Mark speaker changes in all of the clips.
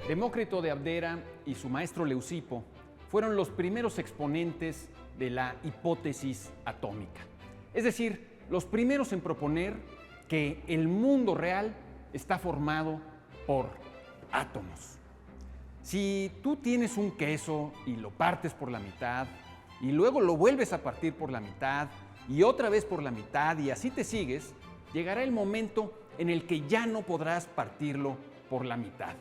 Speaker 1: Demócrito de Abdera y su maestro Leucipo fueron los primeros exponentes de la hipótesis atómica. Es decir, los primeros en proponer que el mundo real está formado por átomos. Si tú tienes un queso y lo partes por la mitad, y luego lo vuelves a partir por la mitad, y otra vez por la mitad, y así te sigues, llegará el momento en el que ya no podrás partirlo por la mitad.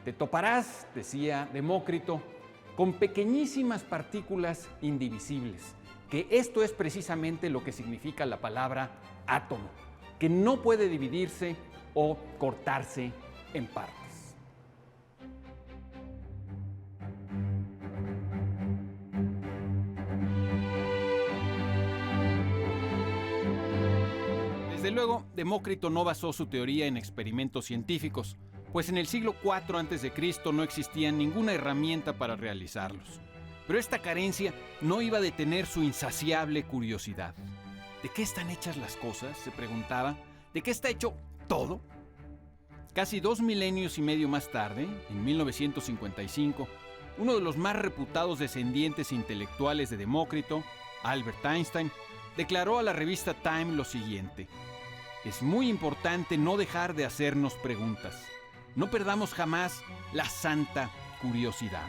Speaker 1: Te toparás, decía Demócrito, con pequeñísimas partículas indivisibles, que esto es precisamente lo que significa la palabra átomo, que no puede dividirse o cortarse en partes. Desde luego, Demócrito no basó su teoría en experimentos científicos, pues en el siglo IV a.C. no existía ninguna herramienta para realizarlos. Pero esta carencia no iba a detener su insaciable curiosidad. ¿De qué están hechas las cosas?, se preguntaba. ¿De qué está hecho todo? Casi 2 milenios y medio más tarde, en 1955, uno de los más reputados descendientes intelectuales de Demócrito, Albert Einstein, declaró a la revista Time lo siguiente: es muy importante no dejar de hacernos preguntas. No perdamos jamás la santa curiosidad.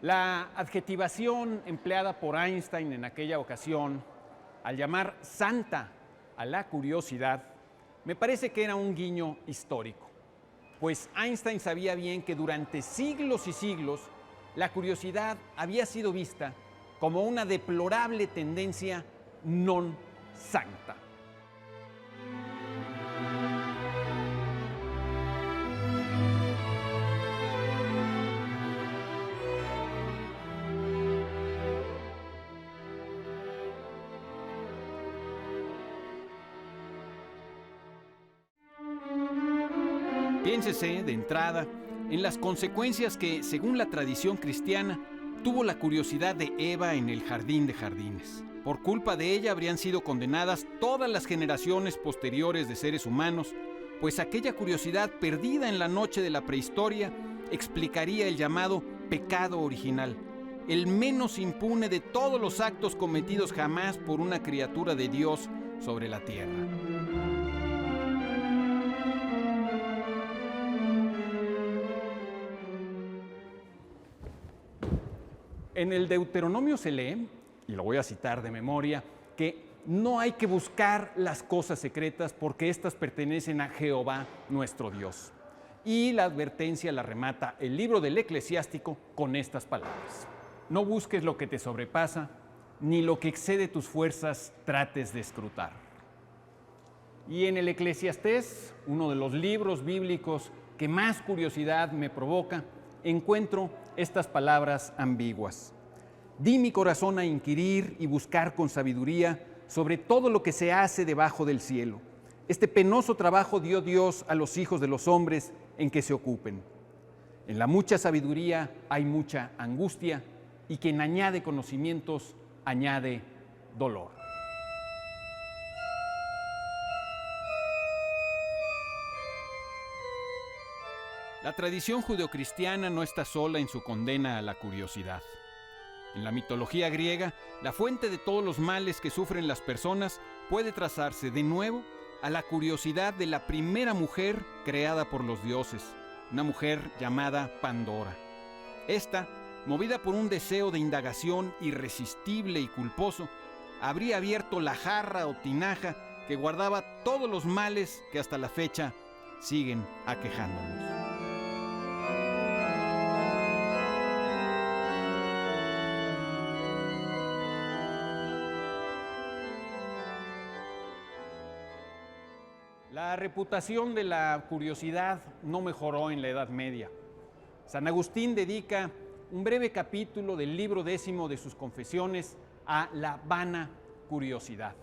Speaker 1: La adjetivación empleada por Einstein en aquella ocasión, al llamar santa a la curiosidad, me parece que era un guiño histórico, pues Einstein sabía bien que durante siglos y siglos la curiosidad había sido vista como una deplorable tendencia non sancta. Piénsese, de entrada, en las consecuencias que, según la tradición cristiana, tuvo la curiosidad de Eva en el jardín de jardines. Por culpa de ella habrían sido condenadas todas las generaciones posteriores de seres humanos, pues aquella curiosidad perdida en la noche de la prehistoria explicaría el llamado pecado original, el menos impune de todos los actos cometidos jamás por una criatura de Dios sobre la tierra. En el Deuteronomio se lee, y lo voy a citar de memoria, que no hay que buscar las cosas secretas porque éstas pertenecen a Jehová nuestro Dios. Y la advertencia la remata el libro del Eclesiástico con estas palabras: no busques lo que te sobrepasa, ni lo que excede tus fuerzas trates de escrutar. Y en el Eclesiastés, uno de los libros bíblicos que más curiosidad me provoca, encuentro estas palabras ambiguas: di mi corazón a inquirir y buscar con sabiduría sobre todo lo que se hace debajo del cielo. Este penoso trabajo dio Dios a los hijos de los hombres en que se ocupen. En la mucha sabiduría hay mucha angustia, y quien añade conocimientos añade dolor. La tradición judeocristiana no está sola en su condena a la curiosidad. En la mitología griega, la fuente de todos los males que sufren las personas puede trazarse de nuevo a la curiosidad de la primera mujer creada por los dioses, una mujer llamada Pandora. Esta, movida por un deseo de indagación irresistible y culposo, habría abierto la jarra o tinaja que guardaba todos los males que hasta la fecha siguen aquejándonos. La reputación de la curiosidad no mejoró en la Edad Media. San Agustín dedica un breve capítulo del libro 10 de sus Confesiones a la vana curiosidad.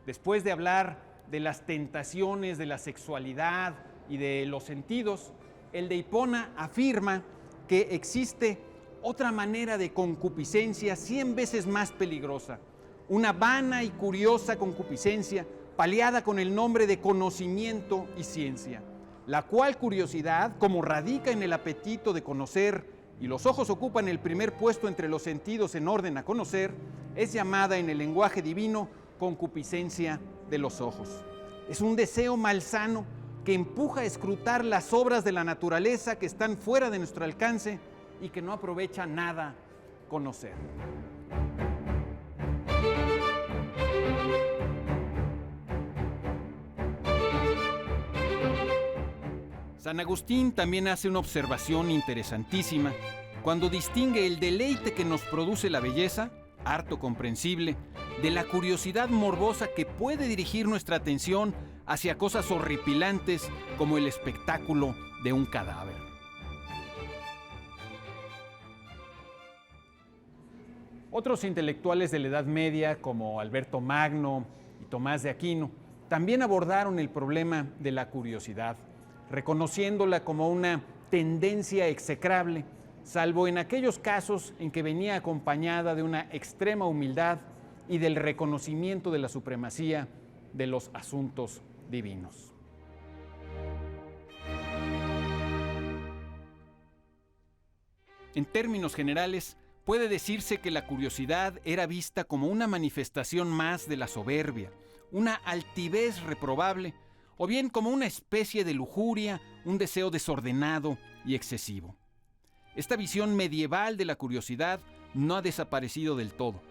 Speaker 1: Después de hablar de las tentaciones de la sexualidad y de los sentidos, el de Hipona afirma que existe otra manera de concupiscencia 100 veces más peligrosa, una vana y curiosa concupiscencia paliada con el nombre de conocimiento y ciencia, la cual curiosidad, como radica en el apetito de conocer y los ojos ocupan el primer puesto entre los sentidos en orden a conocer, es llamada en el lenguaje divino concupiscencia de los ojos. Es un deseo malsano que empuja a escrutar las obras de la naturaleza que están fuera de nuestro alcance y que no aprovecha nada conocer. San Agustín también hace una observación interesantísima cuando distingue el deleite que nos produce la belleza, harto comprensible, de la curiosidad morbosa que puede dirigir nuestra atención hacia cosas horripilantes como el espectáculo de un cadáver. Otros intelectuales de la Edad Media, como Alberto Magno y Tomás de Aquino, también abordaron el problema de la curiosidad, reconociéndola como una tendencia execrable, salvo en aquellos casos en que venía acompañada de una extrema humildad y del reconocimiento de la supremacía de los asuntos divinos. En términos generales, puede decirse que la curiosidad era vista como una manifestación más de la soberbia, una altivez reprobable, o bien como una especie de lujuria, un deseo desordenado y excesivo. Esta visión medieval de la curiosidad no ha desaparecido del todo.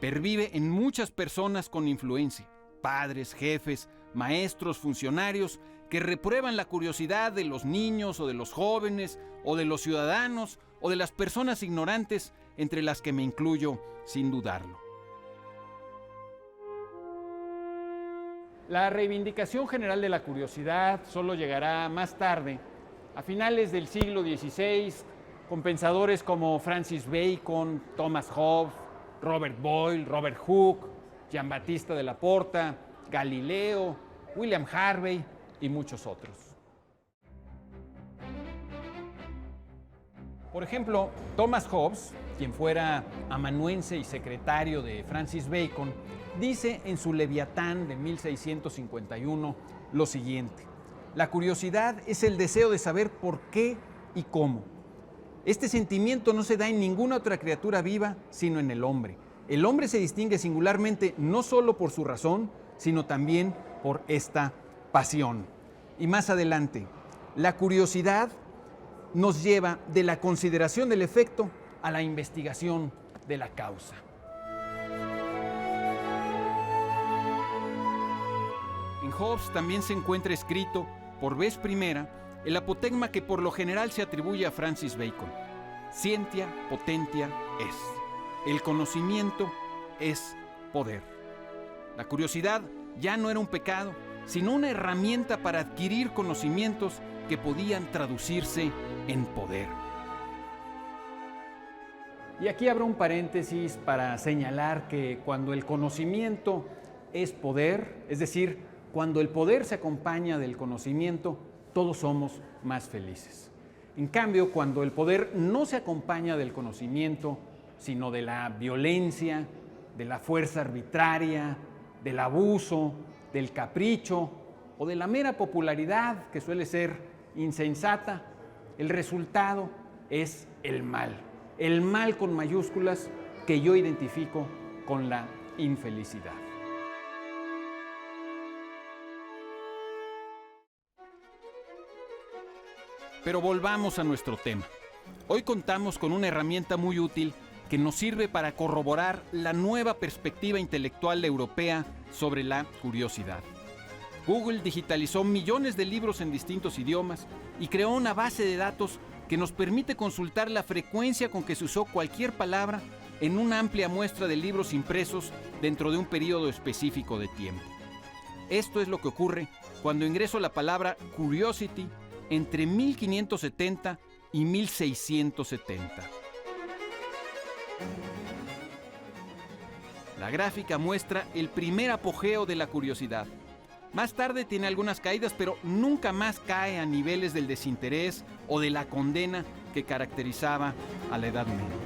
Speaker 1: Pervive en muchas personas con influencia, padres, jefes, maestros, funcionarios, que reprueban la curiosidad de los niños o de los jóvenes o de los ciudadanos o de las personas ignorantes, entre las que me incluyo sin dudarlo. La reivindicación general de la curiosidad solo llegará más tarde, a finales del siglo XVI, con pensadores como Francis Bacon, Thomas Hobbes, Robert Boyle, Robert Hooke, Giambattista della Porta, Galileo, William Harvey y muchos otros. Por ejemplo, Thomas Hobbes, quien fuera amanuense y secretario de Francis Bacon, dice en su Leviatán de 1651 lo siguiente: la curiosidad es el deseo de saber por qué y cómo. Este sentimiento no se da en ninguna otra criatura viva, sino en el hombre. El hombre se distingue singularmente no solo por su razón, sino también por esta pasión. Y más adelante, la curiosidad nos lleva de la consideración del efecto a la investigación de la causa. En Hobbes también se encuentra escrito, por vez primera, el apotegma que por lo general se atribuye a Francis Bacon: scientia potentia es. El conocimiento es poder. La curiosidad ya no era un pecado, sino una herramienta para adquirir conocimientos que podían traducirse en poder. Y aquí abro un paréntesis para señalar que cuando el conocimiento es poder, es decir, cuando el poder se acompaña del conocimiento, todos somos más felices. En cambio, cuando el poder no se acompaña del conocimiento, sino de la violencia, de la fuerza arbitraria, del abuso, del capricho o de la mera popularidad, que suele ser insensata, el resultado es el mal con mayúsculas, que yo identifico con la infelicidad. Pero volvamos a nuestro tema. Hoy contamos con una herramienta muy útil que nos sirve para corroborar la nueva perspectiva intelectual europea sobre la curiosidad. Google digitalizó millones de libros en distintos idiomas y creó una base de datos que nos permite consultar la frecuencia con que se usó cualquier palabra en una amplia muestra de libros impresos dentro de un periodo específico de tiempo. Esto es lo que ocurre cuando ingreso la palabra curiosity entre 1570 y 1670. La gráfica muestra el primer apogeo de la curiosidad. Más tarde tiene algunas caídas, pero nunca más cae a niveles del desinterés o de la condena que caracterizaba a la Edad Media.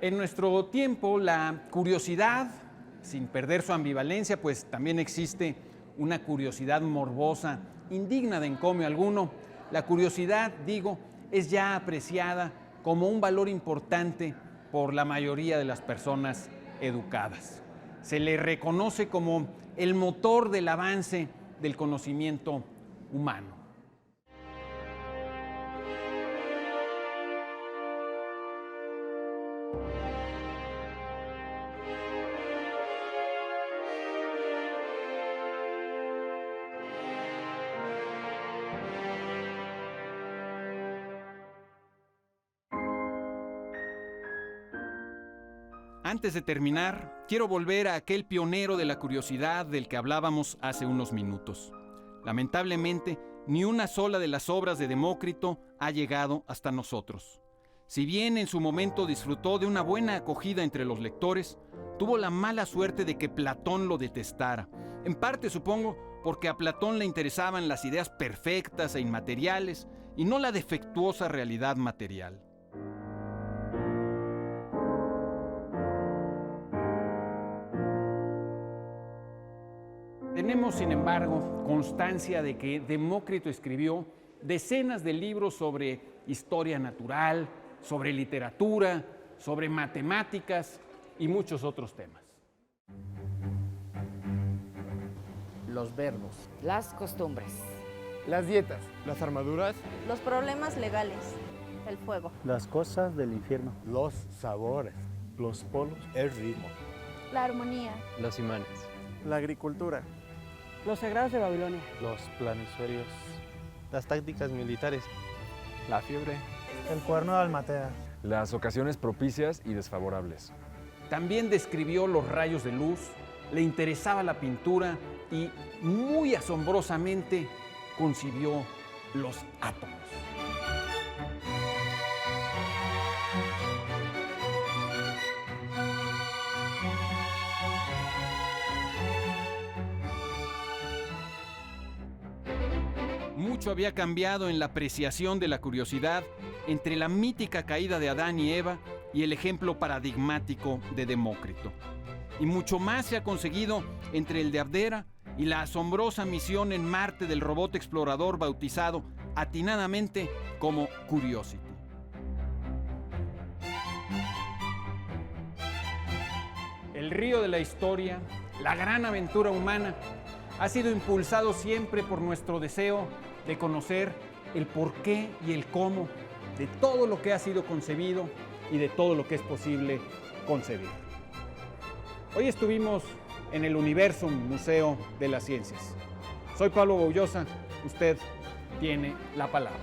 Speaker 1: En nuestro tiempo, la curiosidad, sin perder su ambivalencia, pues también existe una curiosidad morbosa, indigna de encomio alguno. La curiosidad, digo, es ya apreciada como un valor importante por la mayoría de las personas educadas. Se le reconoce como el motor del avance del conocimiento humano. Antes de terminar, quiero volver a aquel pionero de la curiosidad del que hablábamos hace unos minutos. Lamentablemente, ni una sola de las obras de Demócrito ha llegado hasta nosotros. Si bien en su momento disfrutó de una buena acogida entre los lectores, tuvo la mala suerte de que Platón lo detestara. En parte, supongo, porque a Platón le interesaban las ideas perfectas e inmateriales y no la defectuosa realidad material. Tenemos, sin embargo, constancia de que Demócrito escribió decenas de libros sobre historia natural, sobre literatura, sobre matemáticas y muchos otros temas.
Speaker 2: Los verbos,
Speaker 3: Las costumbres.
Speaker 4: Las dietas, las armaduras,
Speaker 5: Los problemas legales, el fuego.
Speaker 6: Las cosas del infierno.
Speaker 4: los sabores,
Speaker 6: Los polos.
Speaker 4: el ritmo,
Speaker 5: La armonía.
Speaker 7: Los imanes.
Speaker 6: La agricultura.
Speaker 8: Los sagrados de Babilonia.
Speaker 7: Los planisferios. Las tácticas militares. La fiebre.
Speaker 6: El cuerno de Almatea.
Speaker 9: Las ocasiones propicias y desfavorables.
Speaker 1: También describió los rayos de luz, le interesaba la pintura y, muy asombrosamente, concibió los átomos. Mucho había cambiado en la apreciación de la curiosidad entre la mítica caída de Adán y Eva y el ejemplo paradigmático de Demócrito. Y mucho más se ha conseguido entre el de Abdera y la asombrosa misión en Marte del robot explorador bautizado atinadamente como Curiosity. El río de la historia, la gran aventura humana, ha sido impulsado siempre por nuestro deseo de conocer el porqué y el cómo de todo lo que ha sido concebido y de todo lo que es posible concebir. Hoy estuvimos en el Universum Museo de las Ciencias. Soy Pablo Boullosa, usted tiene la palabra.